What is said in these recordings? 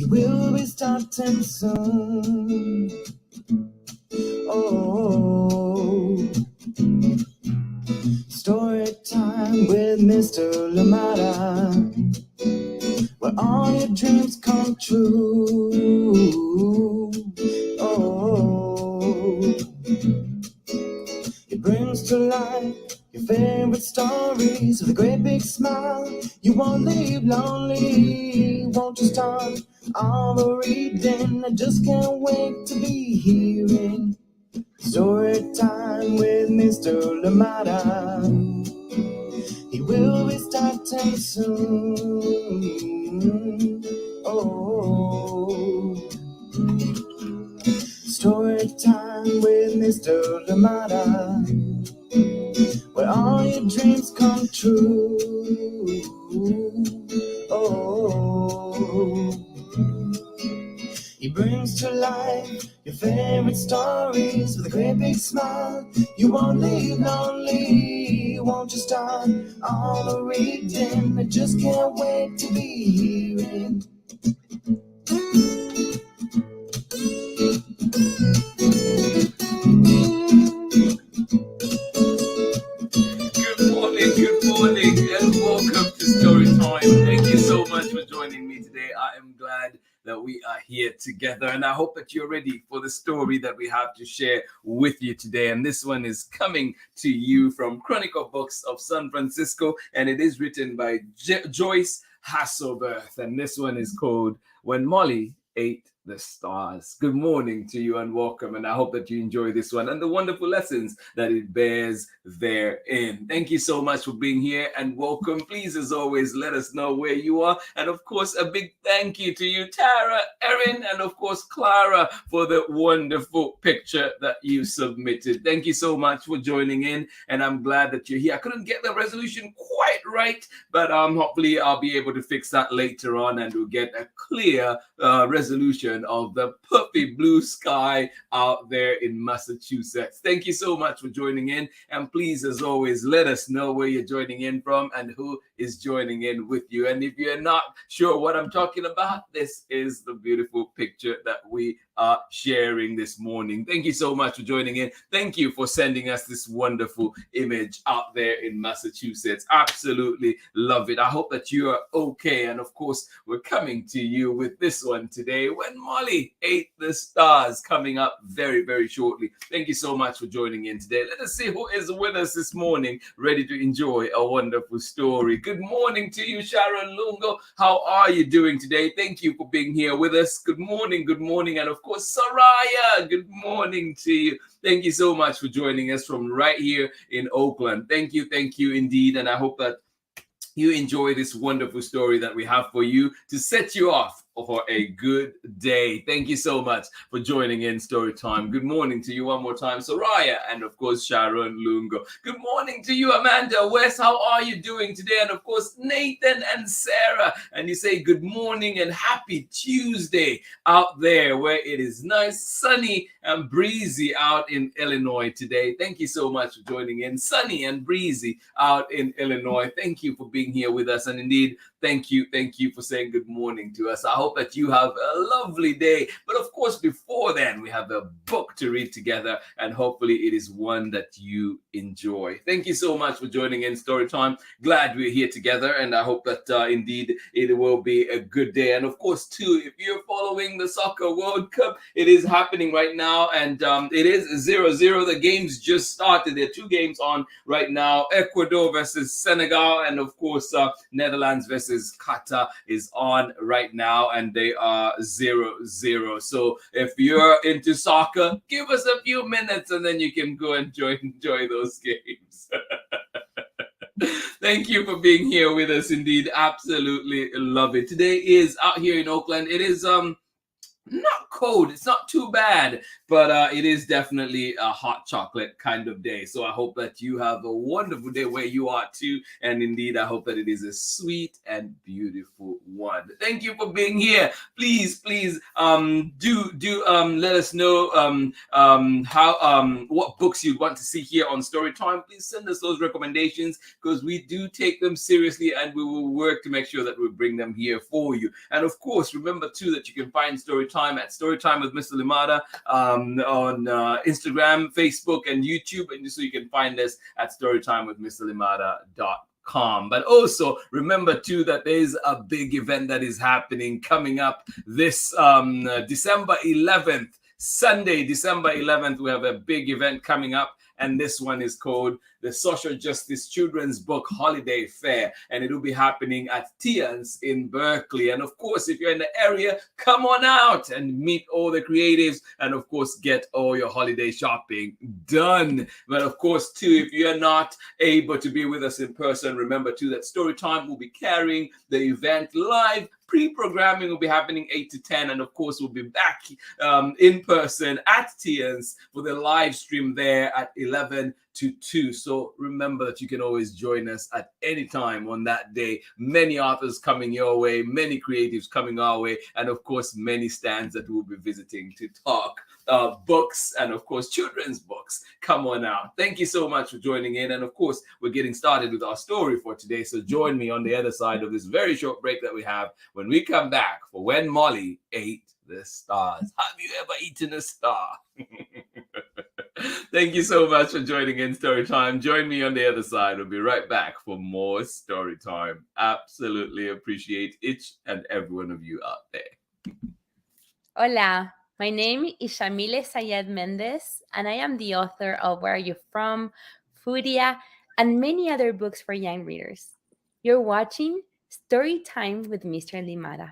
He will be starting soon. Oh, story time with Mr. Lamada, where all your dreams come true. Oh, he brings to life your favorite stories with a great big smile. You won't leave lonely, won't you start all the reading? I just can't wait to be hearing story time with Mr. Lamada. He will be starting soon. Oh, story time with Mr. Lamada, where all your dreams come true. Oh, he brings to life your favorite stories with a great big smile. You won't leave lonely, won't you start all the reading? I just can't wait to be hearing. Good morning, and welcome to Story Time. Thank you so much for joining me today. I am glad that we are here together, and I hope that you're ready for the story that we have to share with you today. And this one is coming to you from Chronicle Books of San Francisco, and it is written by Joyce Hasselberth, and this one is called When Molly Ate the Stars. Good morning to you and welcome, and I hope that you enjoy this one and the wonderful lessons that it bears therein. Thank you so much for being here and welcome. Please, as always, let us know where you are, and of course a big thank you to you, Tara, Erin, and of course Clara, for the wonderful picture that you submitted. Thank you so much for joining in, and I'm glad that you're here. I couldn't get the resolution quite right, but hopefully I'll be able to fix that later on, and we'll get a clear resolution of the puffy blue sky out there in Massachusetts. Thank you so much for joining in, and please, as always, let us know where you're joining in from and who is joining in with you. And if you're not sure what I'm talking about, this is the beautiful picture that we are sharing this morning. Thank you so much for joining in. Thank you for sending us this wonderful image out there in Massachusetts. Absolutely love it. I hope that you are okay. And of course, we're coming to you with this one today, When Molly Ate the Stars, coming up very, very shortly. Thank you so much for joining in today. Let us see who is with us this morning, ready to enjoy a wonderful story. Good morning to you, Sharon Lungo. How are you doing today? Thank you for being here with us. Good morning, and of course, Soraya, good morning to you. Thank you so much for joining us from right here in Oakland. Thank you indeed, and I hope that you enjoy this wonderful story that we have for you to set you off for a good day. Thank you so much for joining in Story Time. Good morning to you one more time, Soraya, and of course, Sharon Lungo. Good morning to you, Amanda West. How are you doing today? And of course, Nathan and Sarah. And you say good morning and happy Tuesday out there where it is nice, sunny, and breezy out in Illinois today. Thank you so much for joining in. Sunny and breezy out in Illinois. Thank you for being here with us. And indeed, thank you for saying good morning to us. I hope that you have a lovely day. But of course, before then, we have a book to read together, and hopefully it is one that you enjoy. Thank you so much for joining in Story Time. Glad we're here together, and I hope that indeed it will be a good day. And of course, too, if you're following the Soccer World Cup, it is happening right now, and it is 0-0. The games just started. There are two games on right now: Ecuador versus Senegal, and of course, Netherlands versus Qatar is on right now, and they are 0-0. So if you're into soccer, give us a few minutes and then you can go and enjoy those games. Thank you for being here with us. Indeed, absolutely love it. Today is out here in Oakland. It is not cold. It's not too bad, but it is definitely a hot chocolate kind of day. So I hope that you have a wonderful day where you are too. And indeed, I hope that it is a sweet and beautiful one. Thank you for being here. Please, do let us know how what books you want to see here on Storytime. Please send us those recommendations, because we do take them seriously and we will work to make sure that we bring them here for you. And of course, remember too that you can find Storytime at Storytime with Mr. Limada on Instagram, Facebook, and YouTube, and so you can find us at storytimewithmrlimada.com. But also remember too that there is a big event that is happening coming up this December 11th. Sunday, December 11th, we have a big event coming up, and this one is called the Social Justice Children's Book Holiday Fair, and it will be happening at Tians in Berkeley. And of course, if you're in the area, come on out and meet all the creatives, and of course, get all your holiday shopping done. But of course, too, if you're not able to be with us in person, remember too that Storytime will be carrying the event live. Pre-programming will be happening 8 to 10, and of course we'll be back in person at Tians for the live stream there at 11 to 2. So remember that you can always join us at any time on that day. Many authors coming your way, many creatives coming our way, and of course many stands that we'll be visiting to talk books and of course children's books. Come on out. Thank you so much for joining in, and of course we're getting started with our story for today, so join me on the other side of this very short break that we have when we come back for When Molly Ate the Stars. Have you ever eaten a star? Thank you so much for joining in Storytime. Join me on the other side. We'll be right back for more Storytime. Absolutely appreciate each and every one of you out there. Hola, my name is Shamile Sayed Mendez, and I am the author of Where Are You From, Furia, and many other books for young readers. You're watching Storytime with Mr. Limada.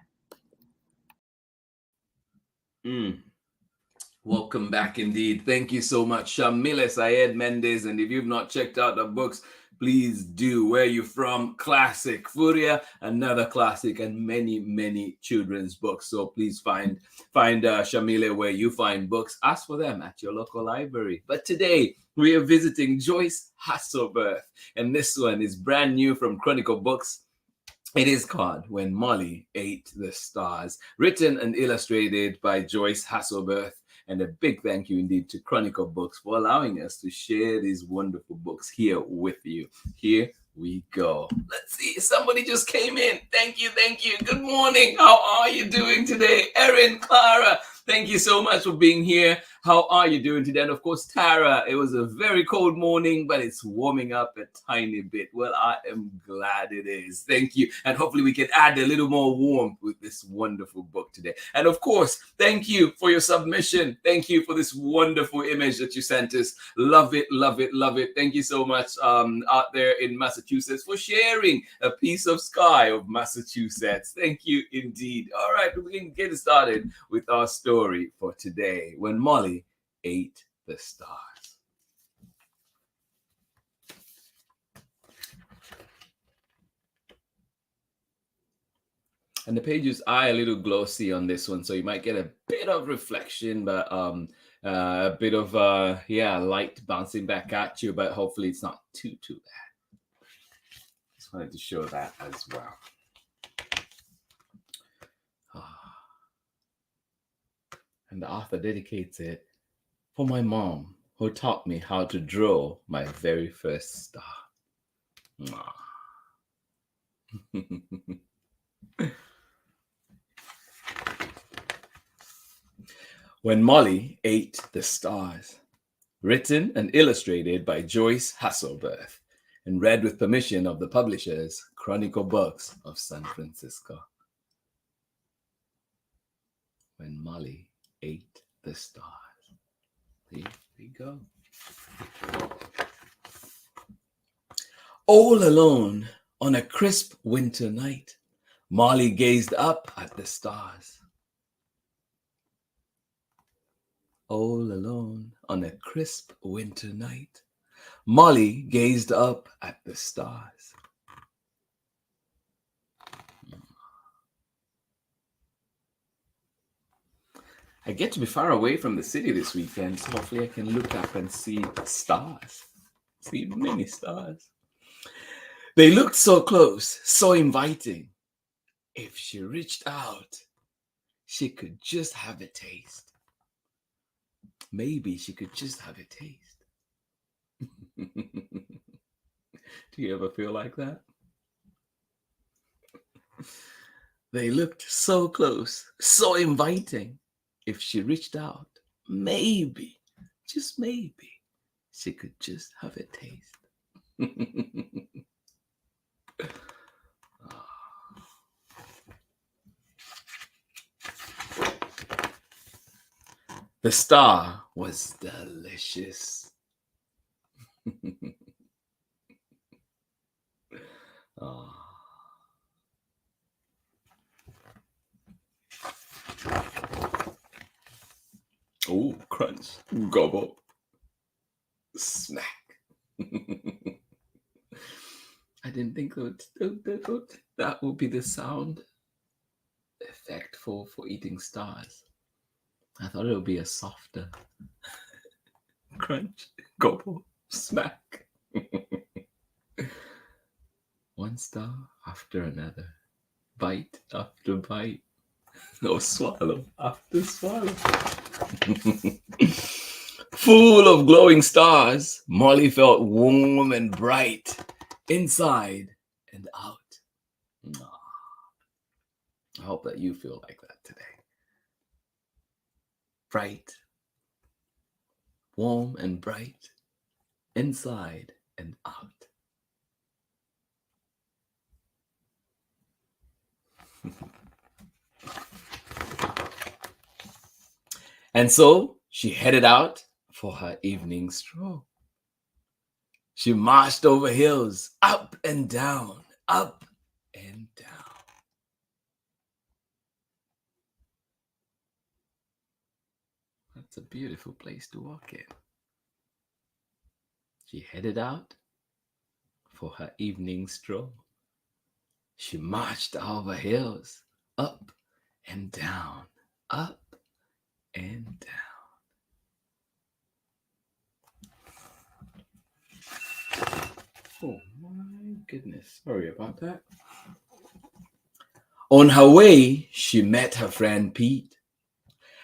Welcome back indeed. Thank you so much, Shamile Sayed Mendez. And if you've not checked out the books, please do. Where You From? Classic. Furia, another classic, and many, many children's books. So please find Shamile where you find books. Ask for them at your local library. But today we are visiting Joyce Hasselberth, and this one is brand new from Chronicle Books. It is called When Molly Ate the Stars, written and illustrated by Joyce Hasselberth. And a big thank you indeed to Chronicle Books for allowing us to share these wonderful books here with you. Here we go. Let's see. Somebody just came in. Thank you. Good morning. How are you doing today? Erin, Clara, thank you so much for being here. How are you doing today? And of course, Tara, it was a very cold morning, but it's warming up a tiny bit. Well, I am glad it is. Thank you. And hopefully we can add a little more warmth with this wonderful book today. And of course, thank you for your submission. Thank you for this wonderful image that you sent us. Love it. Thank you so much out there in Massachusetts for sharing a piece of sky of Massachusetts. Thank you indeed. All right, we can get started with our story for today. When Molly Ate the Stars. And the pages are a little glossy on this one, so you might get a bit of reflection, but a bit of light bouncing back at you, but hopefully it's not too bad. Just wanted to show that as well. And the author dedicates it for my mom, who taught me how to draw my very first star. When Molly Ate the Stars. Written and illustrated by Joyce Hasselberth, and read with permission of the publishers, Chronicle Books of San Francisco. When Molly Ate the Stars. Here we go. All alone on a crisp winter night, Molly gazed up at the stars. All alone on a crisp winter night, Molly gazed up at the stars. I get to be far away from the city this weekend, so hopefully I can look up and see stars. See many stars. They looked so close, so inviting. If she reached out, she could just have a taste. Maybe she could just have a taste. Do you ever feel like that? They looked so close, so inviting. If she reached out, maybe, just maybe, she could just have a taste. The star was delicious. Oh. Oh, crunch, gobble, smack. I didn't think that would be the sound effect for eating stars. I thought it would be a softer crunch, gobble, smack. One star after another, bite after bite, or swallow after swallow. Full of glowing stars, Molly felt warm and bright inside and out. I hope that you feel like that today. Bright, warm and bright, inside and out. And so she headed out for her evening stroll. She marched over hills, up and down, up and down. That's a beautiful place to walk in. She headed out for her evening stroll. She marched over hills, up and down, up and down. Oh my goodness, sorry about that. On her way, she met her friend Pete.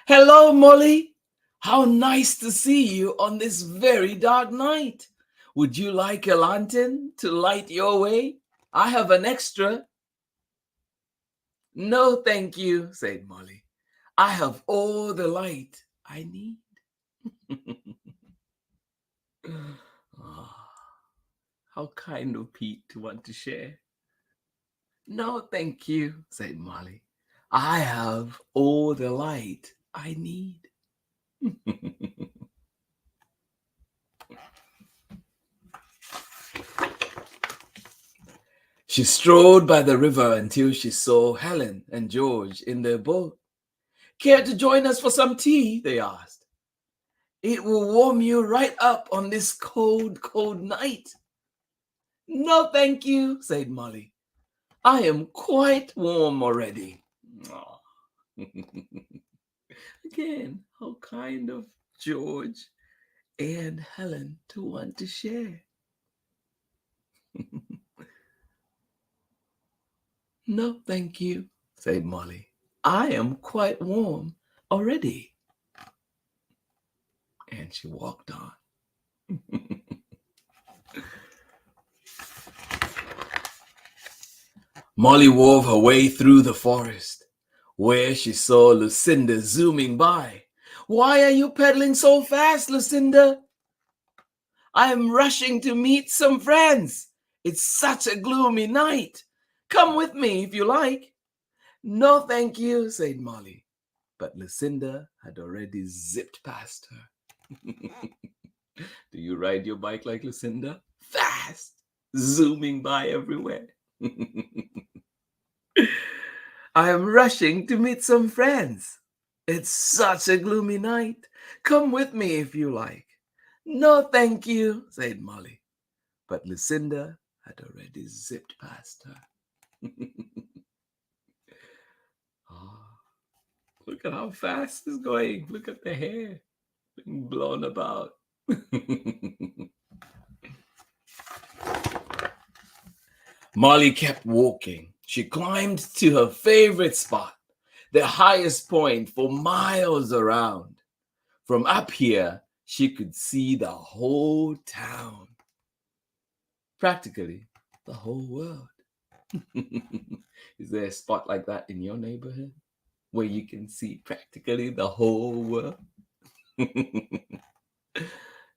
Hello, Molly. How nice to see you on this very dark night. Would you like a lantern to light your way? I have an extra. No, thank you, said Molly. I have all the light I need. Oh, how kind of Pete to want to share. No, thank you, said Molly. I have all the light I need. She strolled by the river until she saw Helen and George in their boat. Care to join us for some tea? They asked. It will warm you right up on this cold, cold night. No, thank you, said Molly. I am quite warm already. Again, how kind of George and Helen to want to share. No, thank you, said Molly. I am quite warm already. And she walked on. Molly wove her way through the forest, where she saw Lucinda zooming by. Why are you pedaling so fast, Lucinda? I am rushing to meet some friends. It's such a gloomy night. Come with me if you like. No, thank you, said Molly. But Lucinda had already zipped past her. Do you ride your bike like Lucinda? Fast, zooming by everywhere. I am rushing to meet some friends. It's such a gloomy night. Come with me if you like. No, thank you, said Molly. But Lucinda had already zipped past her. Oh. Look at how fast it's going. Look at the hair being blown about. Molly kept walking. She climbed to her favorite spot, the highest point for miles around. From up here, she could see the whole town. Practically the whole world. Is there a spot like that in your neighborhood where you can see practically the whole world?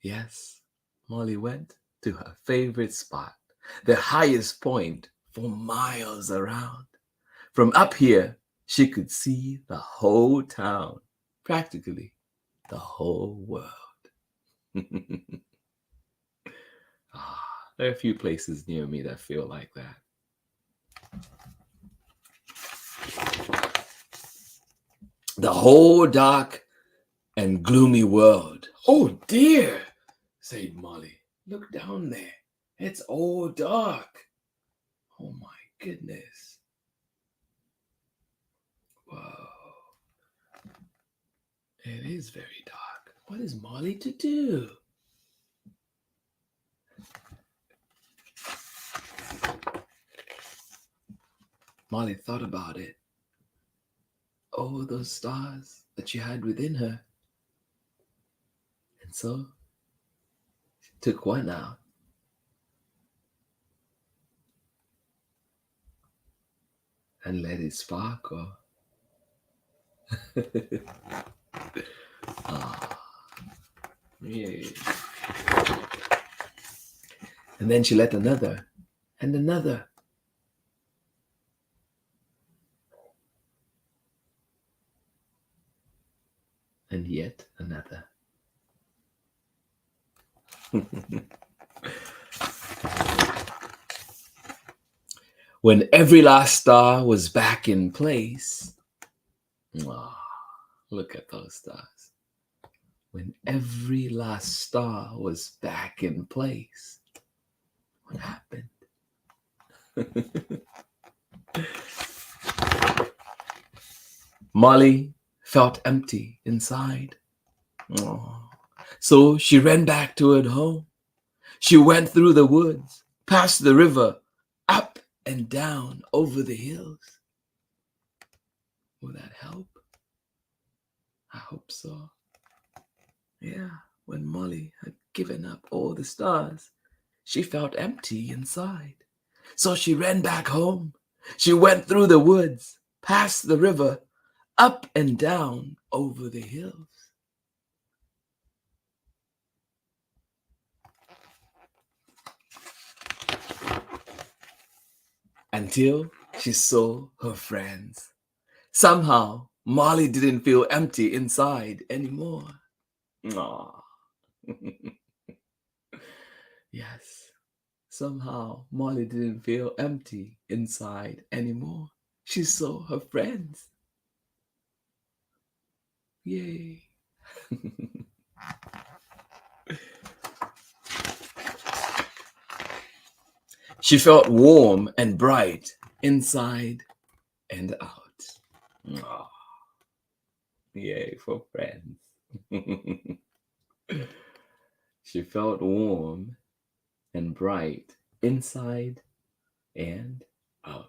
Yes, Molly went to her favorite spot, the highest point for miles around. From up here, she could see the whole town, practically the whole world. There are a few places near me that feel like that. The whole dark and gloomy world. Oh dear, said Molly. Look down there. It's all dark. Oh my goodness. Whoa. It is very dark. What is Molly to do? Molly thought about it. Oh, those stars that she had within her. And so she took one out. And let it sparkle. Yeah. And then she let another and another. And yet another. When every last star was back in place, look at those stars. When every last star was back in place, what happened? Molly felt empty inside. So she ran back toward home. She went through the woods, past the river, up and down over the hills. Will that help? I hope so. Yeah, when Molly had given up all the stars, she felt empty inside. So she ran back home. She went through the woods, past the river, up and down over the hills. Until she saw her friends. Somehow, Molly didn't feel empty inside anymore. Yes, somehow Molly didn't feel empty inside anymore. She saw her friends. Yay. She felt warm and bright inside and out. Yay for friends. She felt warm and bright inside and out.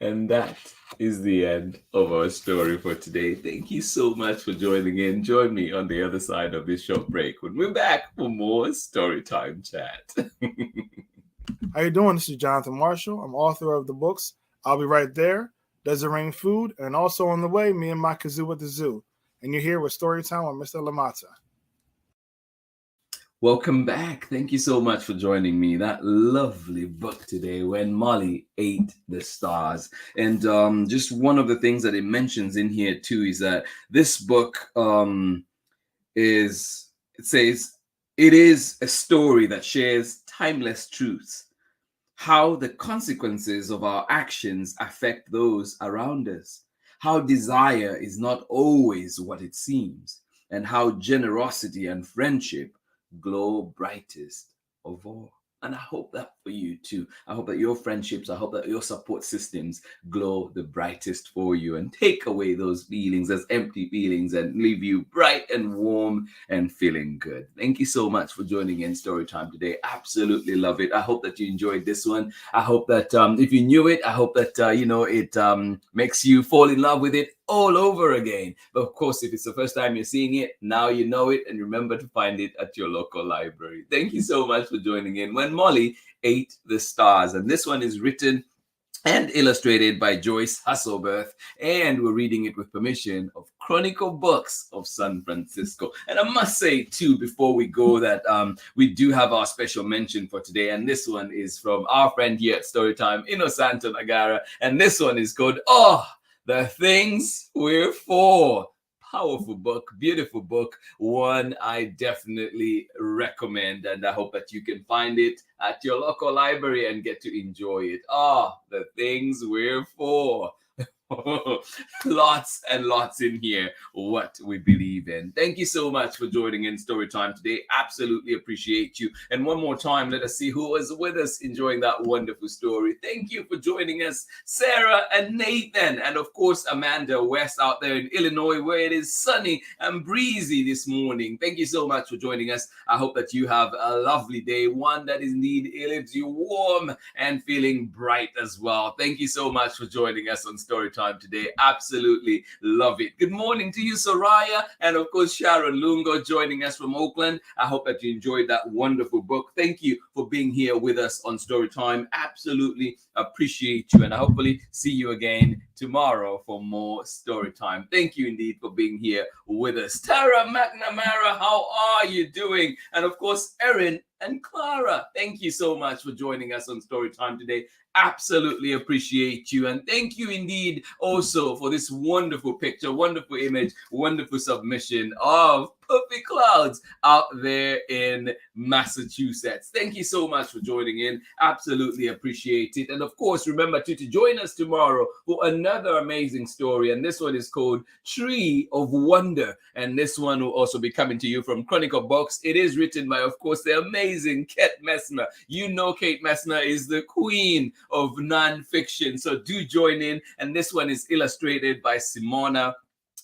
And that is the end of our story for today. Thank you so much for joining in. Join me on the other side of this short break when we're back for more Storytime Chat. How you doing? This is Jonathan Marshall. I'm author of the books I'll Be Right There, Does It Rain Food, and also on the way, Me and My Kazoo at the Zoo. And you're here with Storytime with Mr. Lamata. Welcome back. Thank you so much for joining me. That lovely book today, When Molly Ate the Stars. And just one of the things that it mentions in here too is that this book it says it is a story that shares timeless truths, how the consequences of our actions affect those around us, how desire is not always what it seems, and how generosity and friendship glow brightest of all. And I hope that for for you too. I hope that your friendships, I hope that your support systems glow the brightest for you and take away those feelings, those empty feelings, and leave you bright and warm and feeling good. Thank you so much for joining in Storytime today. Absolutely love it. I hope that you enjoyed this one. I hope that if you knew it, I hope that it makes you fall in love with it all over again. But of course, if it's the first time you're seeing it, now you know it, and remember to find it at your local library. Thank you so much for joining in. When Molly Ate the Stars, and this one is written and illustrated by Joyce Hasselberth, and we're reading it with permission of Chronicle Books of San Francisco. And I must say too, before we go, that we do have our special mention for today, and this one is from our friend here at Storytime, Inosanto Nagara, and this one is called The Things We're For. Powerful book, beautiful book, one I definitely recommend, and I hope that you can find it at your local library and get to enjoy it. The Things We're For. Lots and lots in here, what we believe in. Thank you so much for joining in Storytime today. Absolutely appreciate you. And one more time, let us see who was with us enjoying that wonderful story. Thank you for joining us, Sarah and Nathan, and of course Amanda West out there in Illinois, where it is sunny and breezy this morning. Thank you so much for joining us. I hope that you have a lovely day, one that indeed leaves you warm and feeling bright as well. Thank you so much for joining us on Storytime today. Absolutely love it. Good morning to you, Soraya, and of course Sharon Lungo joining us from Oakland. I hope that you enjoyed that wonderful book. Thank you for being here with us on Storytime. Absolutely appreciate you, and I hopefully see you again tomorrow for more Storytime. Thank you indeed for being here with us. Tara McNamara, how are you doing? And of course Erin and Clara, thank you so much for joining us on Storytime today. Absolutely appreciate you, and thank you indeed also for this wonderful picture, wonderful image, wonderful submission of puffy clouds out there in Massachusetts. Thank you so much for joining in. Absolutely appreciate it. And of course, remember to join us tomorrow for another amazing story. And this one is called Tree of Wonder. And this one will also be coming to you from Chronicle Books. It is written by, of course, the amazing Kate Messner. You know Kate Messner is the queen of nonfiction. So do join in. And this one is illustrated by Simona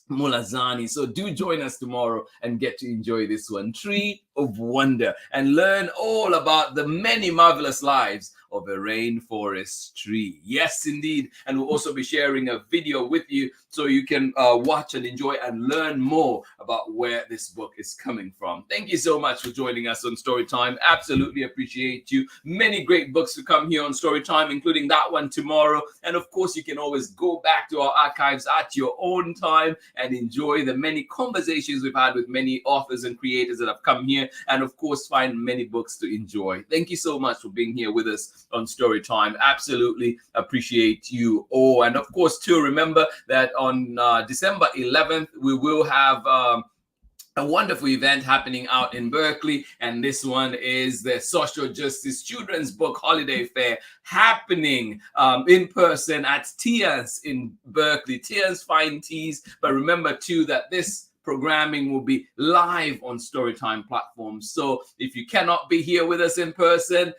Mulazani. So do join us tomorrow and get to enjoy this one, Tree of Wonder, and learn all about the many marvelous lives of a rainforest tree. Yes, indeed. And we'll also be sharing a video with you so you can watch and enjoy and learn more about where this book is coming from. Thank you so much for joining us on Storytime. Absolutely appreciate you. Many great books to come here on Storytime, including that one tomorrow. And of course, you can always go back to our archives at your own time and enjoy the many conversations we've had with many authors and creators that have come here, and of course find many books to enjoy. Thank you so much for being here with us on Storytime. Absolutely appreciate you all. And of course too, remember that on December 11th we will have a wonderful event happening out in Berkeley, and this one is the Social Justice Children's Book Holiday Fair happening in person at Tia's in Berkeley. Tia's Fine Teas. But remember too that this programming will be live on Storytime platforms. So if you cannot be here with us in person,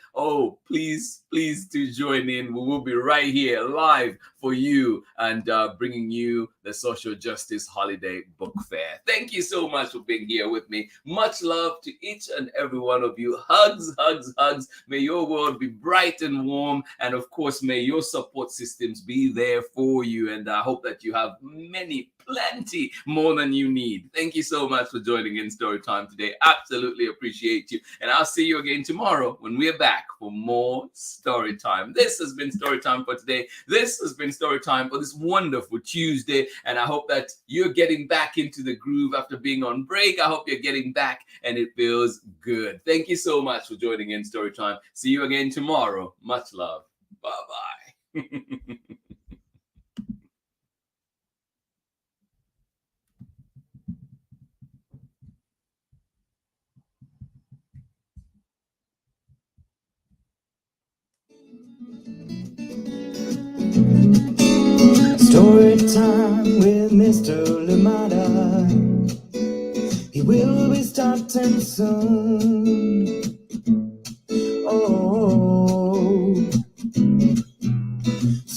please do join in. We will be right here live for you and bringing you the Social Justice Holiday Book Fair. Thank you so much for being here with me. Much love to each and every one of you. Hugs, hugs, hugs. May your world be bright and warm. And of course, may your support systems be there for you. And I hope that you have plenty more than you need. Thank you so much for joining in Storytime today. Absolutely appreciate you. And I'll see you again tomorrow when we're back for more Storytime. This has been Storytime for today. This has been Storytime for this wonderful Tuesday. And I hope that you're getting back into the groove after being on break. I hope you're getting back and it feels good. Thank you so much for joining in Storytime. See you again tomorrow. Much love. Bye-bye. Story time with Mr. Lumada. He will be starting soon. Oh.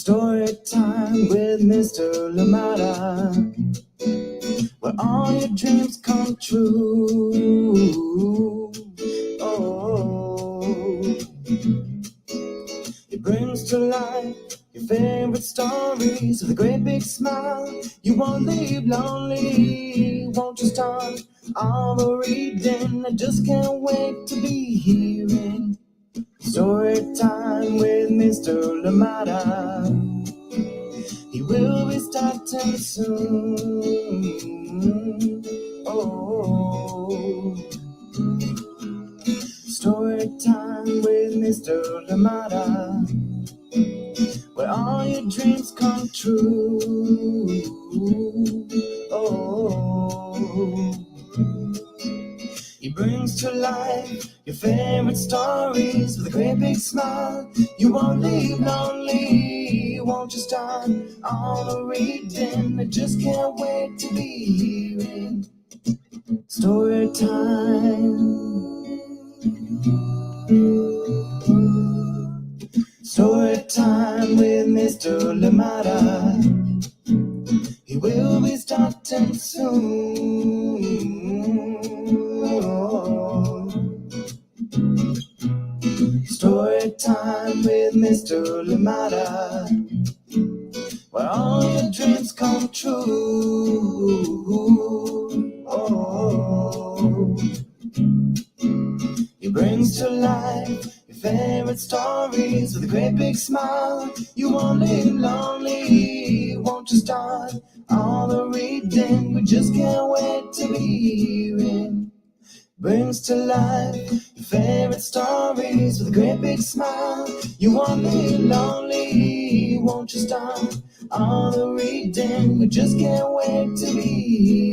Story time with Mr. Lamada, where all your dreams come true. Oh, he brings to life your favorite stories with a great big smile. You won't leave lonely, won't you start all the reading? I just can't wait to be hearing story time with Mr. Lamada. He will be starting soon. Oh, story time with Mr. Lamada, where all your dreams come true. Oh, he brings to life your favorite stories with a great big smile. You won't leave lonely, won't you start all the reading? I just can't wait to be hearing story time. Story time with Mr. Lamada. He will be starting soon. Oh, story time with Mr. Lamada, where all your dreams come true. Oh, he brings to life your favorite stories with a great big smile. You won't live lonely, won't you start all the reading? We just can't wait to be hearing. Brings to life your favorite stories with a great big smile. You won't live lonely, won't you start all the reading? We just can't wait to be